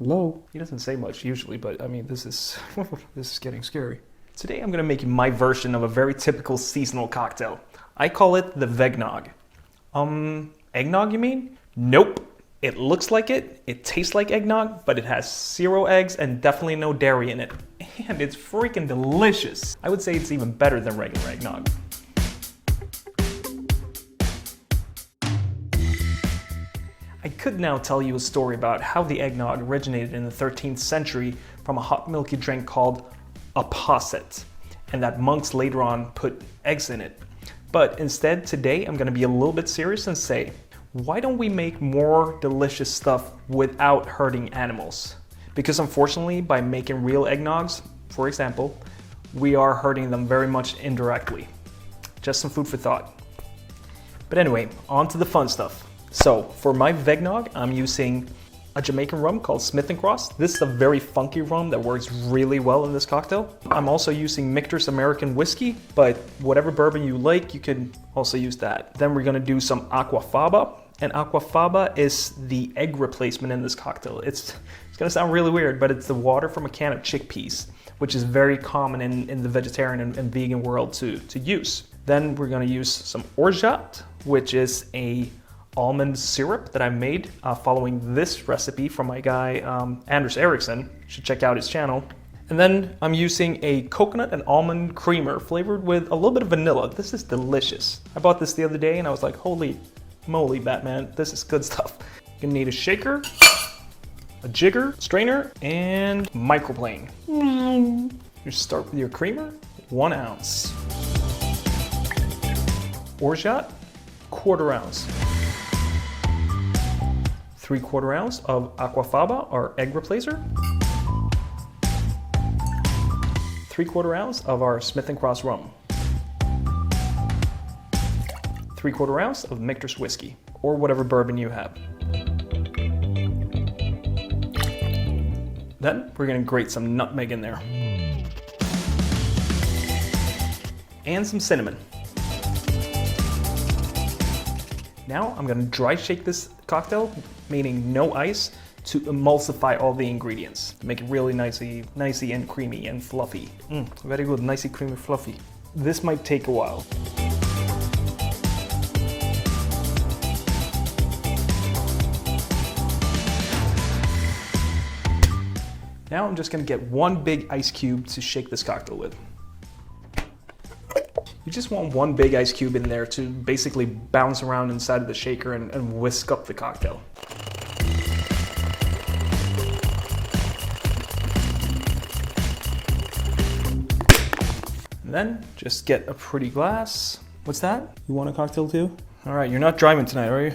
Hello? He doesn't say much usually, but I mean, this is getting scary. Today I'm gonna make my version of a very typical seasonal cocktail. I call it the Veggnog. Eggnog you mean? Nope. It looks like it tastes like eggnog, but it has 0 eggs and definitely no dairy in it. And it's freaking delicious. I would say it's even better than regular eggnog. I could now tell you a story about how the eggnog originated in the 13th century from a hot milky drink called a posset, and that monks later on put eggs in it. But instead, today I'm gonna be a little bit serious and say, why don't we make more delicious stuff without hurting animals? Because unfortunately, by making real eggnogs, for example, we are hurting them very much indirectly. Just some food for thought. But anyway, on to the fun stuff. So for my Veggnog, I'm using a Jamaican rum called Smith & Cross. This is a very funky rum that works really well in this cocktail. I'm also using Michter's American whiskey, but whatever bourbon you like, you can also use that. Then we're gonna do some Aquafaba. And Aquafaba is the egg replacement in this cocktail. It's gonna sound really weird, but it's the water from a can of chickpeas, which is very common in the vegetarian and vegan world to use. Then we're gonna use some Orgeat, which is a almond syrup that I made following this recipe from my guy Anders Eriksson. You should check out his channel. And then I'm using a coconut and almond creamer flavored with a little bit of vanilla. This is delicious. I bought this the other day and I was like, holy moly, Batman, this is good stuff. You're gonna need a shaker, a jigger, strainer, and microplane. You start with your creamer, 1 ounce. Orgeat, 1/4 ounce. 3/4 ounce of Aquafaba, our egg replacer. 3/4 ounce of our Smith & Cross rum. 3/4 ounce of Michter's whiskey, or whatever bourbon you have. Then we're gonna grate some nutmeg in there. And some cinnamon. Now I'm gonna dry shake this cocktail, meaning no ice, to emulsify all the ingredients. To make it really nicey and creamy and fluffy. Very good, nicey, creamy, fluffy. This might take a while. Now I'm just gonna get 1 big ice cube to shake this cocktail with. You just want 1 big ice cube in there to basically bounce around inside of the shaker and whisk up the cocktail. And then just get a pretty glass. What's that? You want a cocktail too? All right, you're not driving tonight, are you?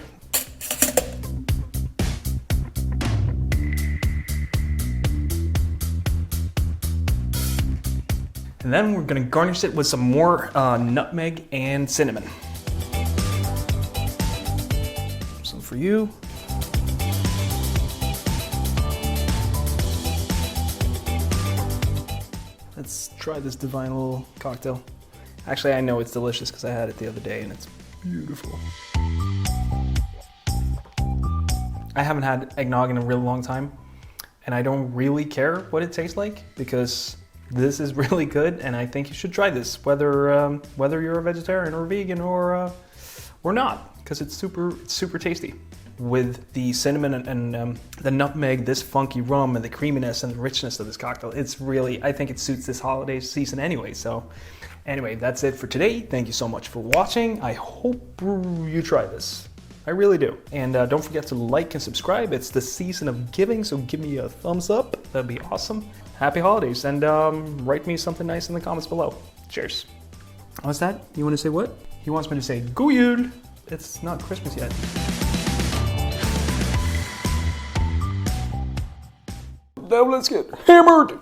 And then we're gonna garnish it with some more nutmeg and cinnamon. Some for you. Let's try this divine little cocktail. Actually, I know it's delicious because I had it the other day and it's beautiful. I haven't had eggnog in a really long time, and I don't really care what it tastes like because this is really good, and I think you should try this, whether you're a vegetarian or vegan or not, because it's super tasty. With the cinnamon and the nutmeg, this funky rum, and the creaminess and the richness of this cocktail, it's really, I think it suits this holiday season anyway. So anyway, that's it for today. Thank you so much for watching. I hope you try this. I really do. And don't forget to like and subscribe. It's the season of giving, so give me a thumbs up. That'd be awesome. Happy holidays, and write me something nice in the comments below. Cheers. What's that? You want to say what? He wants me to say "Goyul." It's not Christmas yet. Now let's get hammered.